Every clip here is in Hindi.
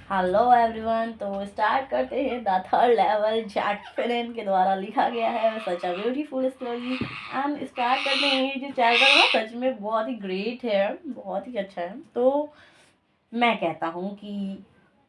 Hello everyone. तो स्टार्ट करते हैं द थर्ड लेवल जैक फिलिन के द्वारा लिखा गया है such a beautiful story. And start करते हैं। ये जो चैप्टर है सच में बहुत ही ग्रेट है, बहुत ही अच्छा है। तो मैं कहता हूँ कि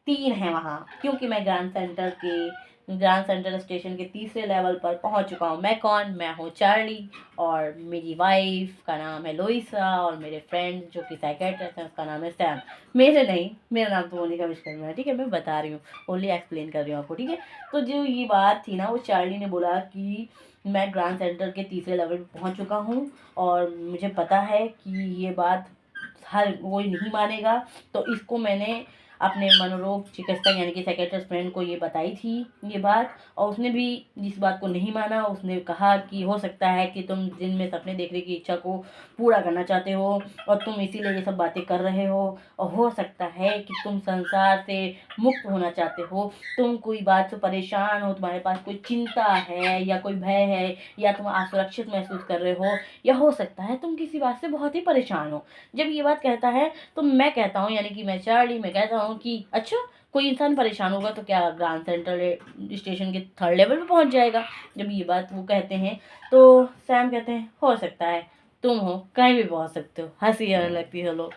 3 है वहाँ, क्योंकि मैं ग्रैंड सेंटर स्टेशन के तीसरे लेवल पर पहुँच चुका हूँ। मैं कौन? मैं हूँ चार्ली, और मेरी वाइफ का नाम है लोइसा, और मेरे फ्रेंड जो कि साइकेट्रिस्ट है उसका नाम है सैम। मेरे नहीं, मेरा नाम तो मोनिका विश्वकर्मा है, ठीक है। मैं बता रही हूँ, ओनली एक्सप्लेन कर रही हूँ आपको, ठीक है। तो जो ये बात थी ना, वो चार्ली ने बोला कि मैं ग्रैंड सेंटर के तीसरे लेवल पर पहुँच चुका हूँ, और मुझे पता है कि ये बात हर कोई नहीं मानेगा। तो इसको मैंने अपने मनोरोग चिकित्सक यानी कि साइकेट्रिस्ट फ्रेंड को ये बताई थी ये बात, और उसने भी इस बात को नहीं माना। उसने कहा कि हो सकता है कि तुम दिन में सपने देखने की इच्छा को पूरा करना चाहते हो, और तुम इसीलिए ये सब बातें कर रहे हो, और हो सकता है कि तुम संसार से मुक्त होना चाहते हो। तुम कोई बात से परेशान हो, तुम्हारे पास कोई चिंता है या कोई भय है, या तुम असुरक्षित महसूस कर रहे हो, या हो सकता है तुम किसी बात से बहुत ही परेशान हो। जब ये बात कहता है तो मैं कहता हूँ, यानी कि मैं चार्ली, मैं कहता हूँ कि अच्छा, कोई इंसान परेशान होगा तो क्या ग्रांड सेंट्रल स्टेशन के थर्ड लेवल पे पहुंच जाएगा? जब ये बात वो कहते हैं तो सैम कहते हैं हो सकता है, तुम हो कहीं भी पहुंच सकते हो। हंसी आने लगती है लोग।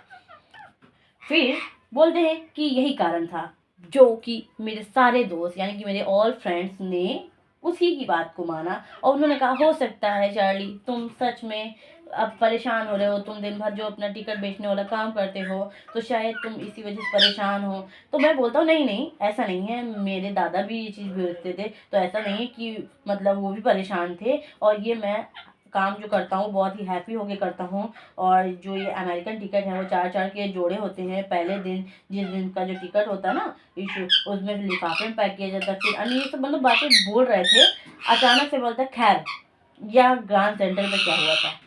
फिर बोलते हैं कि यही कारण था जो कि मेरे सारे दोस्त यानी कि मेरे ऑल फ्रेंड्स ने उसी की बात को माना, और उन्होंने कहा हो सकता है चार्ली तुम सच में अब परेशान हो रहे हो, तुम दिन भर जो अपना टिकट बेचने वाला काम करते हो, तो शायद तुम इसी वजह से परेशान हो। तो मैं बोलता हूँ नहीं नहीं, ऐसा नहीं है, मेरे दादा भी ये चीज़ बेचते थे, तो ऐसा नहीं है कि मतलब वो भी परेशान थे, और ये मैं काम जो करता हूँ बहुत ही हैप्पी होके करता हूँ। और जो ये अमेरिकन टिकट है वो 4-4 के जोड़े होते हैं। पहले दिन जिस दिन का जो टिकट होता है ना इशू, उसमें लिफाफे में पैक किया जाता है। फिर अन्य ये सब मतलब बातें बोल रहे थे, अचानक से बोलता है खैर यह ग्रांड सेंटर में क्या हुआ था।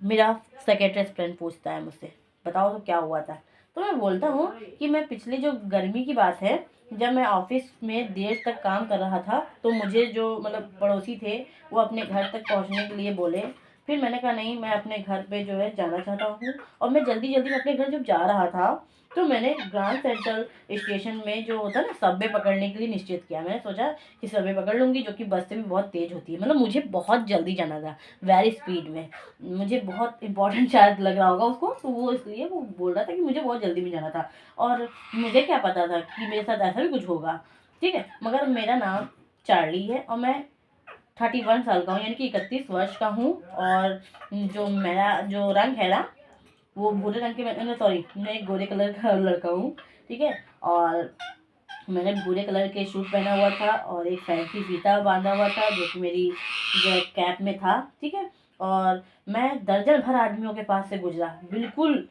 मेरा सेक्रेटरी फ्रेंड पूछता है मुझसे बताओ तो क्या हुआ था। तो मैं बोलता हूँ कि मैं पिछली जो गर्मी की बात है, जब मैं ऑफिस में देर तक काम कर रहा था, तो मुझे जो मतलब पड़ोसी थे वो अपने घर तक पहुँचने के लिए बोले। फिर मैंने कहा नहीं, मैं अपने घर पे जो है जाना चाहता हूँ, और मैं जल्दी जल्दी में अपने घर जब जा रहा था, तो मैंने ग्रांड सेंट्रल स्टेशन में जो होता है ना सबवे पकड़ने के लिए निश्चित किया। मैंने सोचा कि सबवे पकड़ लूँगी, जो कि बस से भी बहुत तेज़ होती है। मतलब मुझे बहुत जल्दी जाना था, वेरी स्पीड में। मुझे बहुत इंपॉर्टेंट शायद लग रहा होगा उसको, तो वो इसलिए वो बोल रहा था कि मुझे बहुत जल्दी में जाना था, और मुझे क्या पता था कि मेरे साथ ऐसा भी कुछ होगा, ठीक है। मगर मेरा नाम चार्ली है, और मैं 31 साल का हूँ, यानी कि 31 वर्ष का हूँ। और जो मेरा जो रंग है ना, वो भूरे रंग के, मैं सॉरी, मैं एक गोरे कलर का लड़का हूँ, ठीक है। और मैंने भूरे कलर के सूट पहना हुआ था, और एक फैंसी फीता बांधा हुआ था जो कि मेरी जो कैप में था, ठीक है। और मैं दर्जन भर आदमियों के पास से गुजरा, बिल्कुल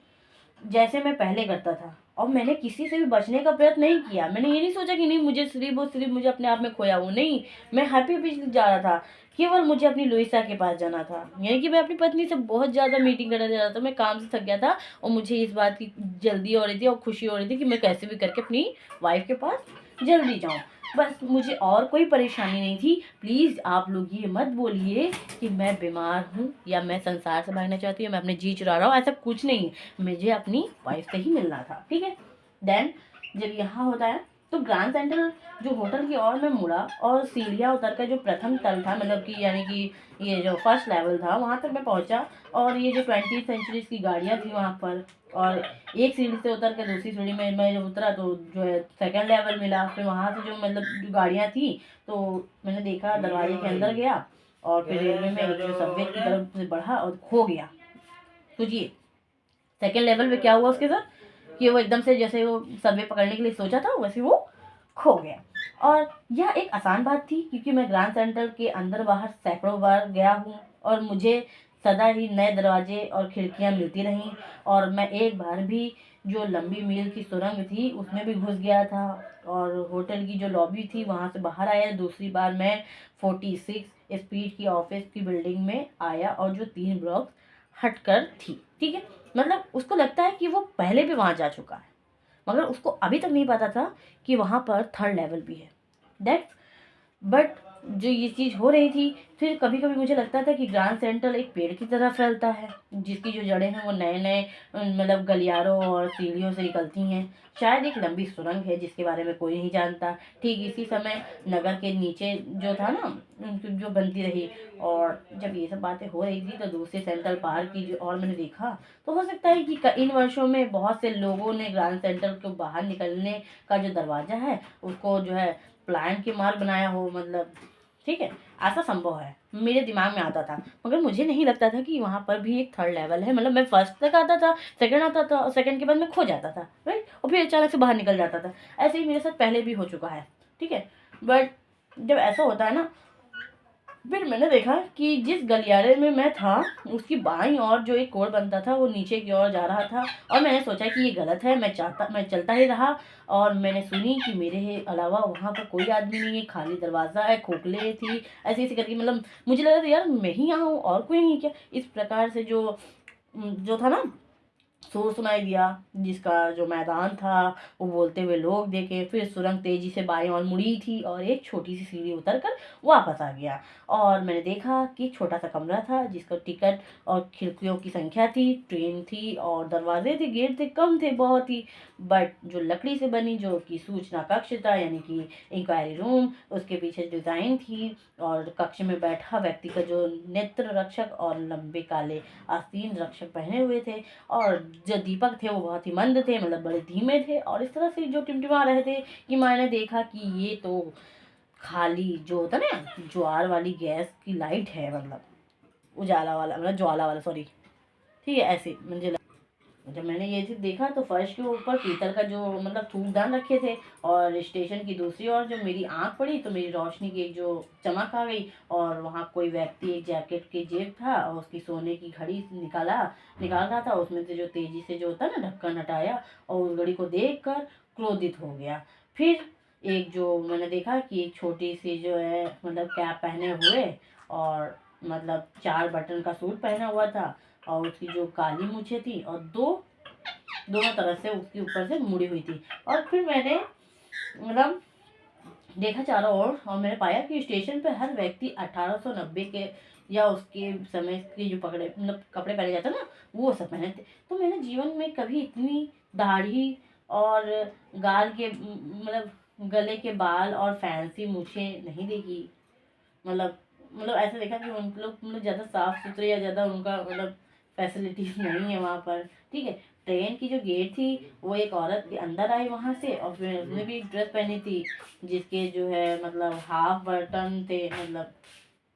जैसे मैं पहले करता था, और मैंने किसी से भी बचने का प्रयत्न नहीं किया। मैंने ये नहीं सोचा कि नहीं मुझे सिर्फ और सिर्फ मुझे अपने आप में खोया हूँ, नहीं, मैं हैप्पी हैप्पी जा रहा था। केवल मुझे अपनी लुइसा के पास जाना था, यानी कि मैं अपनी पत्नी से बहुत ज़्यादा मीटिंग करने जा रहा था। मैं काम से थक गया था, और मुझे इस बात की जल्दी हो रही थी और खुशी हो रही थी कि मैं कैसे भी करके अपनी वाइफ के पास जल्दी जाऊँ। बस मुझे और कोई परेशानी नहीं थी। प्लीज़ आप लोग ये मत बोलिए कि मैं बीमार हूँ या मैं संसार से भागना चाहती हूँ, मैं अपने जी चुरा रहा हूँ, ऐसा कुछ नहीं है। मुझे अपनी वाइफ से ही मिलना था, ठीक है। देन जब यहाँ होता है तो ग्रैंड सेंटर जो होटल की ओर मैं मुड़ा, और सीढ़ियाँ उतर कर जो प्रथम तल था, मतलब कि यानी कि ये जो फर्स्ट लेवल था, वहाँ तक मैं पहुँचा। और ये जो 20th सेंचुरीज की गाड़ियाँ थी वहाँ पर, और एक सीढ़ी से उतर कर दूसरी सीढ़ी में मैं जब उतरा तो जो है सेकंड लेवल मिला। फिर वहाँ से जो मतलब जो गाड़ियाँ थी, तो मैंने देखा, दरवाजे के अंदर गया, और फिर रेलवे में जो सबवे की तरफ से बढ़ा और खो गया। सोचिए सेकंड लेवल पे क्या हुआ उसके साथ, कि वो एकदम से जैसे वो सबवे पकड़ने के लिए सोचा था वैसे वो खो गया। और यह एक आसान बात थी, क्योंकि मैं ग्रैंड सेंटर के अंदर बाहर सैकड़ों बार गया हूँ, और मुझे सदा ही नए दरवाजे और खिड़कियाँ मिलती रहीं। और मैं एक बार भी जो लंबी मील की सुरंग थी उसमें भी घुस गया था, और होटल की जो लॉबी थी वहाँ से बाहर आया। दूसरी बार मैं 46 स्पीड की ऑफिस की बिल्डिंग में आया, और जो 3 ब्लॉक हटकर थी, ठीक है। मतलब उसको लगता है कि वो पहले भी वहाँ जा चुका है, मगर उसको अभी तक नहीं पता था कि वहाँ पर थर्ड लेवल भी है। दैट बट जो ये चीज़ हो रही थी, फिर कभी कभी मुझे लगता था कि ग्रैंड सेंट्रल एक पेड़ की तरह फैलता है, जिसकी जो जड़ें हैं वो नए नए मतलब गलियारों और सीढ़ियों से निकलती हैं। शायद एक लंबी सुरंग है जिसके बारे में कोई नहीं जानता। ठीक इसी समय नगर के नीचे जो था ना, जो बनती रही। और जब ये सब बातें हो रही थी तो दूसरे सेंट्रल पार्क की जो और मैंने देखा, तो हो सकता है कि इन वर्षों में बहुत से लोगों ने ग्रैंड सेंट्रल को बाहर निकलने का जो दरवाजा है उसको जो है प्लान के मार्ग बनाया हो, मतलब ठीक है, ऐसा संभव है, मेरे दिमाग में आता था। मगर मुझे नहीं लगता था कि वहाँ पर भी एक थर्ड लेवल है। मतलब मैं फर्स्ट तक आता था, सेकंड आता था, और सेकंड के बाद मैं खो जाता था, राइट, और फिर अचानक से बाहर निकल जाता था। ऐसे ही मेरे साथ पहले भी हो चुका है, ठीक है। बट जब ऐसा होता है ना, फिर मैंने देखा कि जिस गलियारे में मैं था उसकी बाईं ओर जो एक कोड बनता था वो नीचे की ओर जा रहा था, और मैंने सोचा कि ये गलत है। मैं चलता ही रहा, और मैंने सुनी कि मेरे अलावा वहाँ पर कोई आदमी नहीं है, खाली दरवाज़ा है, खोखले थी, ऐसे ऐसे करके। मतलब मुझे लगा था यार मैं ही यहाँ हूँ और कोई नहीं क्या, इस प्रकार से जो जो था ना, शोर सुनाई दिया। जिसका जो मैदान था वो बोलते हुए लोग देखे। फिर सुरंग तेजी से बाएं ओर मुड़ी थी और एक छोटी सी सीढ़ी उतरकर वापस आ गया। और मैंने देखा कि छोटा सा कमरा था जिसका टिकट और खिड़कियों की संख्या थी, ट्रेन थी और दरवाजे थे, गेट थे, कम थे बहुत ही। बट जो लकड़ी से बनी जो कि सूचना कक्ष था, यानी कि इंक्वायरी रूम, उसके पीछे डिज़ाइन थी। और कक्ष में बैठा व्यक्ति का जो नेत्र रक्षक और लंबे काले आस्तीन रक्षक पहने हुए थे, और जो दीपक थे वो बहुत ही मंद थे, मतलब बड़े धीमे थे, और इस तरह से जो टिमटिमा रहे थे कि मैंने देखा कि ये तो खाली जो होता ना ज्वार वाली गैस की लाइट है, मतलब उजाला वाला, मतलब ज्वाला वाला, सॉरी, ठीक है, ऐसे मुझे जब मैंने ये चीज़ देखा तो फर्श के ऊपर पीतल का जो मतलब धूपदान रखे थे, और स्टेशन की दूसरी ओर जब मेरी आंख पड़ी तो मेरी रोशनी की एक जो चमक आ गई, और वहाँ कोई व्यक्ति एक जैकेट की जेब था और उसकी सोने की घड़ी निकाल रहा था। उसमें से जो तेजी से जो होता है ना ढक्कन हटाया, और उस घड़ी को देख कर क्रोधित हो गया। फिर एक जो मैंने देखा कि एक छोटी सी जो है मतलब कैप पहने हुए, और मतलब 4 बटन का सूट पहना हुआ था, और उसकी जो काली मूछें थी और दोनों तरफ से उसके ऊपर से मुड़ी हुई थी। और फिर मैंने मतलब देखा चारों ओर, और मैंने पाया कि स्टेशन पे हर व्यक्ति 1890 के या उसके समय के जो पकड़े मतलब कपड़े पहने जाते ना, वो सब पहने थे। तो मैंने जीवन में कभी इतनी दाढ़ी और गाल के मतलब गले के बाल और फैंसी मूछें नहीं देखी। मतलब ऐसा देखा कि उन लोग मतलब ज़्यादा साफ सुथरे या ज़्यादा उनका मतलब फैसिलिटीज नहीं है वहाँ पर, ठीक है। ट्रेन की जो गेट थी वो एक औरत के अंदर आई वहाँ से, और फिर उसने भी एक ड्रेस पहनी थी जिसके जो है मतलब हाफ बटन थे, मतलब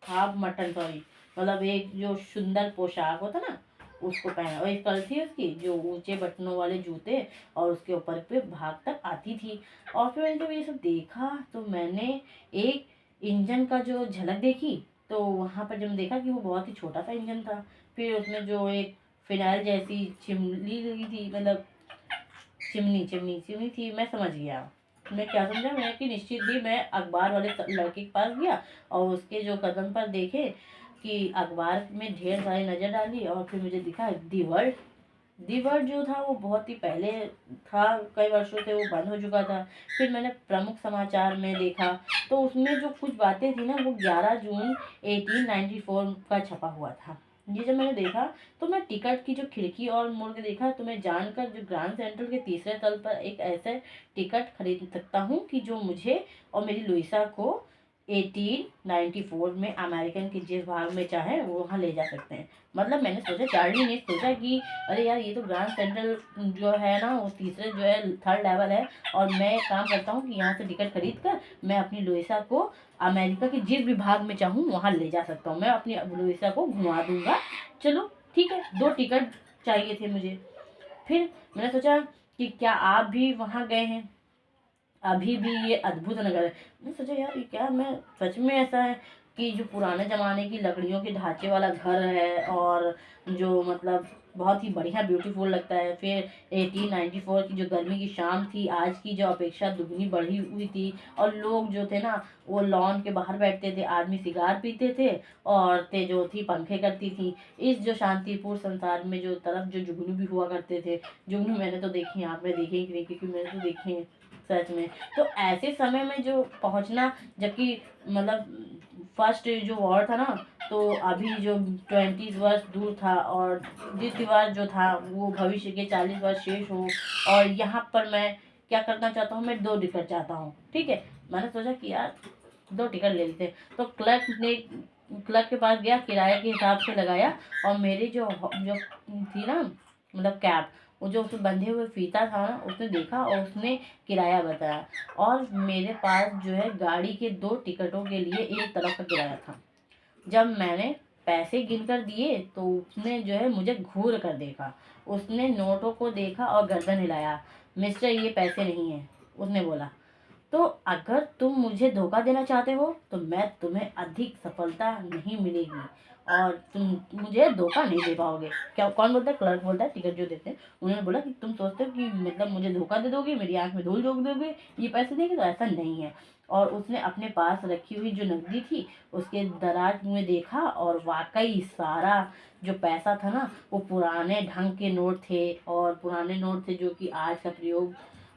हाफ मटन, सॉरी, मतलब एक जो सुंदर पोशाक होता ना उसको पहना, और एक कल थी उसकी जो ऊंचे बटनों वाले जूते और उसके ऊपर पे भाग तक आती थी। और फिर मैंने जब ये सब देखा तो मैंने एक इंजन का जो झलक देखी, तो वहाँ पर जब देखा कि वो बहुत ही छोटा सा इंजन था। फिर उसमें जो एक फिनाइल जैसी चिमनी लगी थी, मतलब चिमनी थी, मैं समझ गया। मैं क्या समझा, मैं कि निश्चित ही मैं अखबार वाले लड़के के पास गया और उसके जो कदम पर देखे कि अखबार में ढेर सारी नज़र डाली, और फिर मुझे दिखा दी वर्ल्ड जो था वो बहुत ही पहले था, कई वर्षों से वो बंद हो चुका था। फिर मैंने प्रमुख समाचार में देखा तो उसमें जो कुछ बातें थी ना वो 11 जून 1894 का छपा हुआ था। ये जब मैंने देखा तो मैं टिकट की जो खिड़की और मुड़ के देखा, तो मैं जानकर जो ग्रैंड सेंट्रल के तीसरे तल पर एक ऐसे टिकट खरीद सकता हूँ कि जो मुझे और मेरी लुइसा को 1894 में अमेरिकन के जिस भाग में चाहे वो वहाँ ले जा सकते हैं। मतलब मैंने सोचा, चार्ली ने सोचा कि अरे यार ये तो ग्रैंड सेंट्रल जो है ना वो तीसरे जो है थर्ड लेवल है, और मैं एक काम करता हूँ कि यहाँ से टिकट खरीद कर मैं अपनी लुइसा को अमेरिका के जिस भी भाग में चाहूँ वहाँ ले जा सकता हूँ, मैं अपनी लुइसा को घुमा दूंगा। चलो ठीक है, 2 टिकट चाहिए थे मुझे। फिर मैंने सोचा कि क्या आप भी वहाँ गए हैं, अभी भी ये अद्भुत नगर है। मैंने सोचा यार ये क्या, मैं सच में ऐसा है कि जो पुराने ज़माने की लकड़ियों के ढांचे वाला घर है, और जो मतलब बहुत ही बढ़िया ब्यूटीफुल लगता है। फिर 1894 की जो गर्मी की शाम थी आज की जो अपेक्षा दुगनी बढ़ी हुई थी, और लोग जो थे ना वो लॉन के बाहर बैठते थे, आदमी सिगार पीते थे, औरतें जो थी पंखे करती थी। इस जो शांतिपूर्ण संसार में जो तरफ जो जुगनू भी हुआ करते थे, जुगनू मैंने तो देखी हैं, आपने देखे ही कि नहीं, क्योंकि मैंने तो देखे हैं सच में। तो ऐसे समय में जो पहुंचना, जबकि मतलब फर्स्ट जो वॉर था ना, तो अभी जो 20 वर्ष दूर था और द्वितीय वर्ष जो था वो भविष्य के 40 वर्ष शेष हो। और यहाँ पर मैं क्या करना चाहता हूँ, मैं 2 टिकट चाहता हूँ। ठीक है, मैंने सोचा कि यार 2 टिकट ले लेते। तो क्लर्क के पास गया, किराए के हिसाब से लगाया, और मेरी जो जो थी ना, मतलब कैब, वो जो उसमें बंधे हुए फीता था ना, उसने देखा और उसने किराया बताया। और मेरे पास जो है गाड़ी के 2 टिकटों के लिए एक तरफ का किराया था। जब मैंने पैसे गिन कर दिए तो उसने जो है मुझे घूर कर देखा। उसने नोटों को देखा और गर्दन हिलाया। मिस्टर, ये पैसे नहीं हैं, उसने बोला। तो अगर तुम मुझे धोखा देना चाहते हो तो मैं तुम्हें अधिक सफलता नहीं मिलेगी और तुम मुझे धोखा नहीं दे पाओगे। क्या कौन बोलता है? क्लर्क बोलता है, टिकट जो देते हैं। उन्होंने बोला कि तुम सोचते हो कि मतलब मुझे धोखा दे दोगे, मेरी आंख में धूल झोंक दोगे, ये पैसे देंगे? तो ऐसा नहीं है। और उसने अपने पास रखी हुई जो नकदी थी उसके दराज में देखा, और वाकई सारा जो पैसा था ना वो पुराने ढंग के नोट थे, और पुराने नोट थे जो कि आज का प्रयोग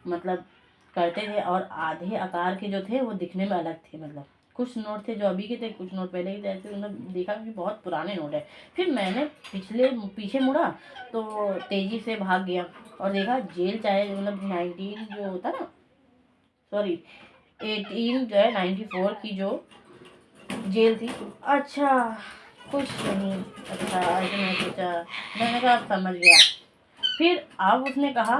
मतलब करते थे, और आधे आकार के जो थे वो दिखने में अलग थे। मतलब कुछ नोट थे जो अभी के थे, कुछ नोट पहले के थे। ऐसे मतलब देखा कि बहुत पुराने नोट है। फिर मैंने पीछे मुड़ा तो तेजी से भाग गया और देखा जेल चाहे मतलब 19 जो होता ना, सॉरी 18 जो है 94 की जो जेल थी। अच्छा, कुछ नहीं। अच्छा, ऐसे मैं सोचा, मैंने कहा समझ गया। फिर अब उसने कहा,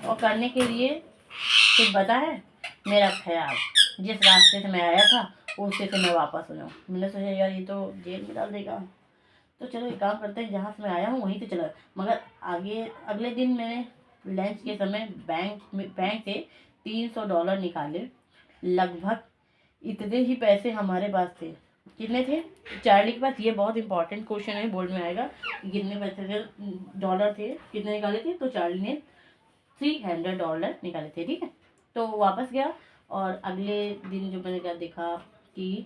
और करने के लिए कुछ बता है? मेरा ख्याल जिस रास्ते से मैं आया था उसी से मैं वापस आया। मैंने सोचा यार ये तो जेल में डाल देगा, तो चलो एक काम करते हैं, जहाँ से मैं आया हूँ वहीं से चला। मगर आगे अगले दिन मैंने लंच के समय बैंक से $300 निकाले। लगभग इतने ही पैसे हमारे पास थे। कितने थे चार्ली के पास? ये बहुत इंपॉर्टेंट क्वेश्चन है, बोर्ड में आएगा कि कितने पैसे थे, डॉलर थे, कितने निकाले थे। तो चार्ली ने $300 निकाले थे। ठीक है, तो वापस गया और अगले दिन जो मैंने क्या देखा कि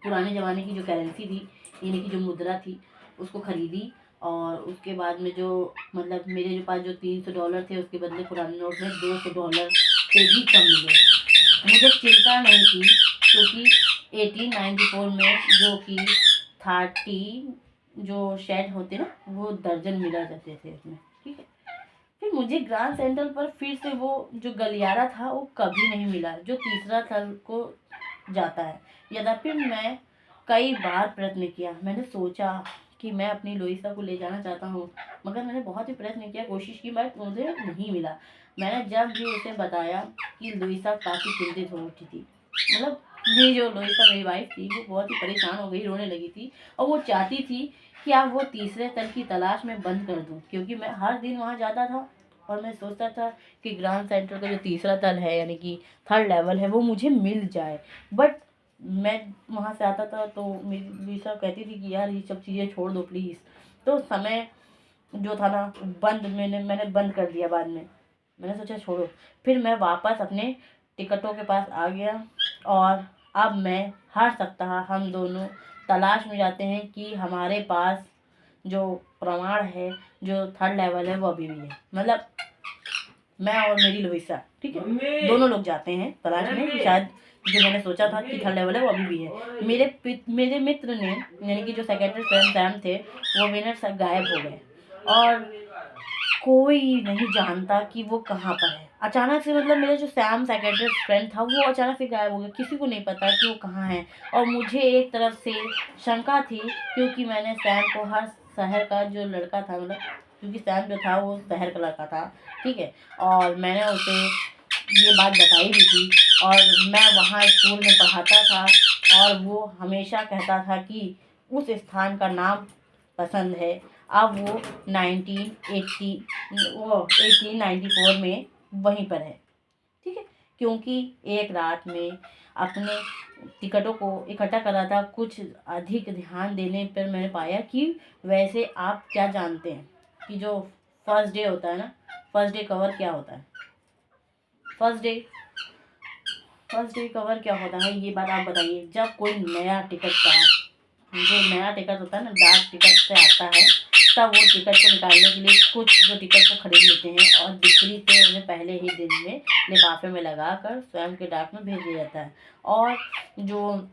पुराने ज़माने की जो करेंसी थी, यानी कि जो मुद्रा थी, उसको खरीदी। और उसके बाद में जो मतलब मेरे जो पास जो $300 थे उसके बदले पुराने नोट में $200 से भी कम मिले। मुझे चिंता नहीं थी क्योंकि 1894 में जो कि 30 जो शेड होते ना वो दर्जन मिला करते थे उसमें। ठीक है, फिर मुझे ग्रांड सेंट्रल पर फिर से वो जो गलियारा था वो कभी नहीं मिला जो तीसरा थल को जाता है। यद्यपि मैं कई बार प्रयत्न किया, मैंने सोचा कि मैं अपनी लोइसा को ले जाना चाहता हूँ, मगर मैंने बहुत ही प्रयत्न किया, कोशिश की, बट मुझे नहीं मिला। मैंने जब भी उसे बताया कि लोइसा काफ़ी चिंतित हो उठी थी। मतलब ये जो लोइसा मेरी वाइफ थी वो बहुत ही परेशान हो गई, रोने लगी थी, और वो चाहती थी कि अब वो तीसरे तल की तलाश में बंद कर दूं, क्योंकि मैं हर दिन वहाँ जाता था और मैं सोचता था कि ग्रांड सेंटर का जो तीसरा तल है यानी कि 3rd लेवल है वो मुझे मिल जाए। बट मैं वहाँ से आता था तो मेरी लुइसा कहती थी कि यार ये सब चीज़ें छोड़ दो प्लीज़। तो समय जो था ना मैंने बंद कर दिया बाद में। मैंने सोचा छोड़ो। फिर मैं वापस अपने टिकटों के पास आ गया, और अब मैं हर सप्ताह हम दोनों तलाश में जाते हैं कि हमारे पास जो प्रमाण है जो 3rd लेवल है वो अभी भी है। मतलब मैं और मेरी लोइसा, ठीक है, दोनों लोग जाते हैं तलाश में कि शायद जो मैंने सोचा था कि 3rd लेवल है वो अभी भी है। मेरे मित्र ने यानी कि जो सेक्रेटरी सैम थे वो विनर सब गायब हो गए, और कोई नहीं जानता कि वो कहाँ पर है। अचानक से मतलब मेरा जो सैम सेक्रेटरी फ्रेंड था वो अचानक से गायब हो गया, किसी को नहीं पता कि वो कहाँ है। और मुझे एक तरफ से शंका थी क्योंकि मैंने सैम को हर शहर का जो लड़का था, मतलब क्योंकि सैम जो था वो शहर का लड़का था, ठीक है, और मैंने उसे ये बात बताई भी थी, और मैं वहाँ स्कूल में पढ़ाता था, और वो हमेशा कहता था कि उस स्थान का नाम पसंद है। अब वो 1894 में वहीं पर है। ठीक है, क्योंकि एक रात में अपने टिकटों को इकट्ठा कर रहा था, कुछ अधिक ध्यान देने पर मैंने पाया कि वैसे आप क्या जानते हैं कि जो फर्स्ट डे होता है ना, फर्स्ट डे कवर क्या होता है? फर्स्ट डे कवर क्या होता है ये बात आप बताइए। जब कोई नया टिकट का जो नया टिकट होता है ना, डाक टिकट से आता है, तब वो टिकट को निकालने के लिए कुछ जो टिकट को खरीद लेते हैं और बिक्री से उन्हें पहले ही दिन में लिफाफे में लगाकर स्वयं के डाक में भेज दिया जाता है। और जो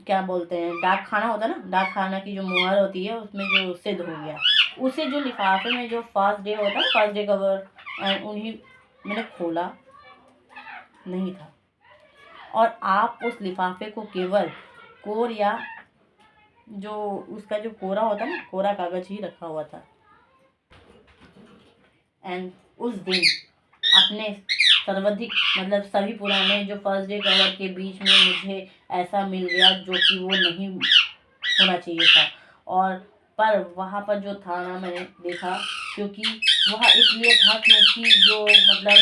क्या बोलते हैं, डाक खाना होता है ना, डाक खाना की जो मुहर होती है उसमें जो सिद्ध हो गया, उसे जो लिफाफे में जो फर्स्ट डे होता है, फर्स्ट डे कवर, एंड उन्हीं मैंने खोला नहीं था। और आप उस लिफाफे को केवल कोर या जो उसका जो कोरा होता है ना, कोरा कागज ही रखा हुआ था। एंड उस दिन अपने सर्वाधिक मतलब सभी पुराने जो फर्स्ट डे कवर के बीच में मुझे ऐसा मिल गया जो कि वो नहीं होना चाहिए था। और पर वहाँ पर जो था ना, मैंने देखा, क्योंकि वह इसलिए था क्योंकि जो मतलब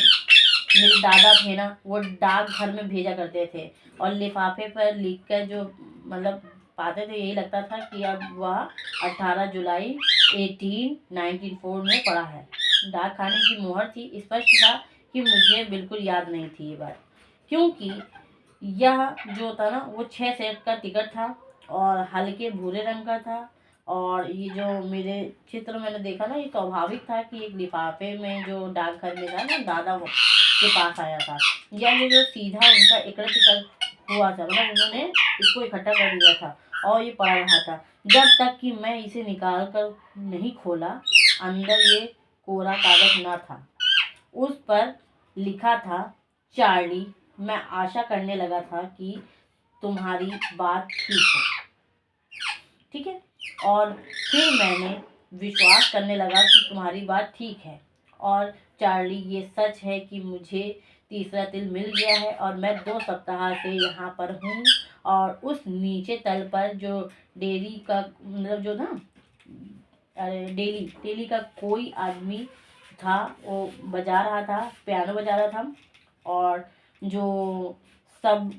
मेरे दादा थे ना, वो डाक घर में भेजा करते थे और लिफाफे पर लिख कर जो मतलब पाते थे, यही लगता था कि अब वह 18 जुलाई 1894 में पड़ा है। डाक खाने की मोहर थी, स्पष्ट था कि मुझे बिल्कुल याद नहीं थी ये बात, क्योंकि यह जो था ना वो 6 सेट का टिकट था और हल्के भूरे रंग का था। और ये जो मेरे चित्र मैंने देखा ना, ये स्वाभाविक था कि एक लिफाफे में जो डाकघर में था ना, दादा वो के पास आया था, या ये जो सीधा उनका एकत्रीकरण हुआ था, मतलब उन्होंने इसको इकट्ठा कर दिया था और ये पड़ा रहा था जब तक कि मैं इसे निकाल कर नहीं खोला। अंदर ये कोरा कागज ना था, उस पर लिखा था चार्ली। मैं आशा करने लगा था कि तुम्हारी बात ठीक है, ठीक है, और फिर मैंने विश्वास करने लगा कि तुम्हारी बात ठीक है और चार्ली, ये सच है कि मुझे तीसरा तिल मिल गया है और मैं 2 सप्ताह से यहाँ पर हूँ। और उस नीचे तल पर जो डेयरी का मतलब जो ना, अरे डेली डेली का कोई आदमी था, वो बजा रहा था, पियानो बजा रहा था। और जो सब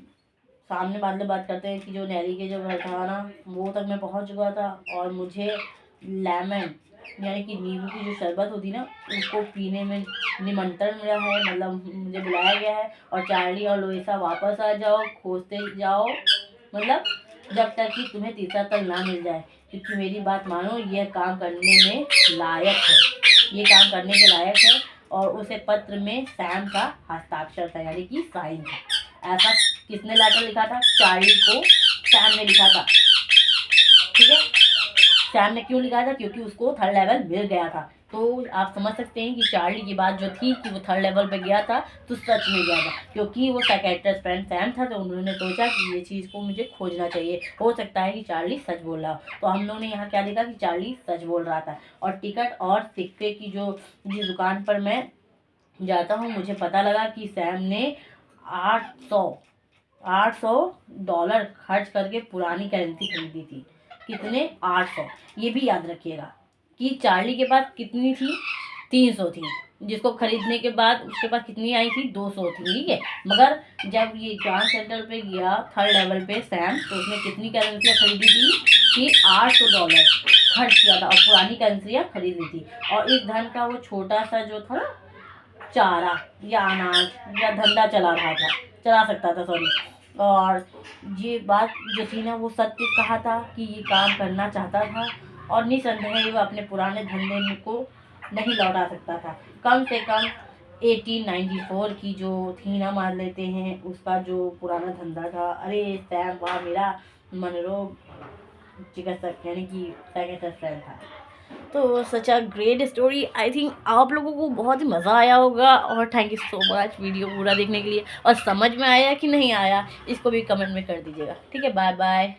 सामने वाले बात करते हैं कि जो नैली के जो घर था ना, वो तक मैं पहुंच चुका था और मुझे लेमन यानी कि नींबू की जो शरबत होती ना, उसको पीने में निमंत्रण मिला है, मतलब मुझे बुलाया गया है। और चार्ली और लोइसा वापस आ जाओ, खोजते जाओ, मतलब जब तक कि तुम्हें तीसरा तल ना मिल जाए, क्योंकि मेरी बात मानो, यह काम करने में लायक है, ये काम करने के लायक है। और उसे पत्र में सैम का हस्ताक्षर था, यानी कि साइन था। ऐसा किसने लेटर लिखा था? चार्ली को सैम ने लिखा था, ठीक है। सैम ने क्यों लिखा था? क्योंकि उसको थर्ड लेवल मिल गया था। तो आप समझ सकते हैं कि चार्ली की बात जो थी कि वो थर्ड लेवल पे गया था, तो सच में गया था, क्योंकि वो साइकेट्रिस्ट फ्रेंड सैम था, तो उन्होंने सोचा कि ये चीज़ को मुझे खोजना चाहिए, हो सकता है कि चार्ली सच बोल रहा हो। तो हम लोगों ने यहाँ क्या देखा कि चार्ली सच बोल रहा था। और टिकट और सिक्के की जो जिस दुकान पर मैं जाता हूँ, मुझे पता लगा कि सैम ने 800 डॉलर खर्च करके पुरानी करेंसी खरीदी थी। कितने? 800। ये भी याद रखिएगा कि चार्ली के पास कितनी थी? 300 थी, जिसको खरीदने के बाद उसके पास कितनी आई थी? 200 थी, ठीक है। मगर जब ये एग्जाम सेंटर पे गया थर्ड लेवल पे सैम, तो उसने कितनी करेंसियाँ खरीदी थी कि 800 डॉलर खर्च किया था और पुरानी करेंसियाँ खरीदी थी। और इस धन का वो छोटा सा जो था ना, चारा या अनाज या धंधा चला सकता था, सॉरी। और ये बात जो थी ना, वो सत्य कहा था कि ये काम करना चाहता था और निसंदेह वह अपने पुराने धंधे को नहीं लौटा सकता था। कम से कम 1894 की जो थी ना, मान लेते हैं, उसका जो पुराना धंधा था। अरे सैम वाह, मेरा मनोरोग चिकित्सक यानी कि साइकेट्रिस्ट फ्रेंड था। तो such a great story. I think आप लोगों को बहुत ही मज़ा आया होगा और thank you so much video पूरा देखने के लिए। और समझ में आया कि नहीं आया, इसको भी कमेंट में कर दीजिएगा, ठीक है। Bye bye.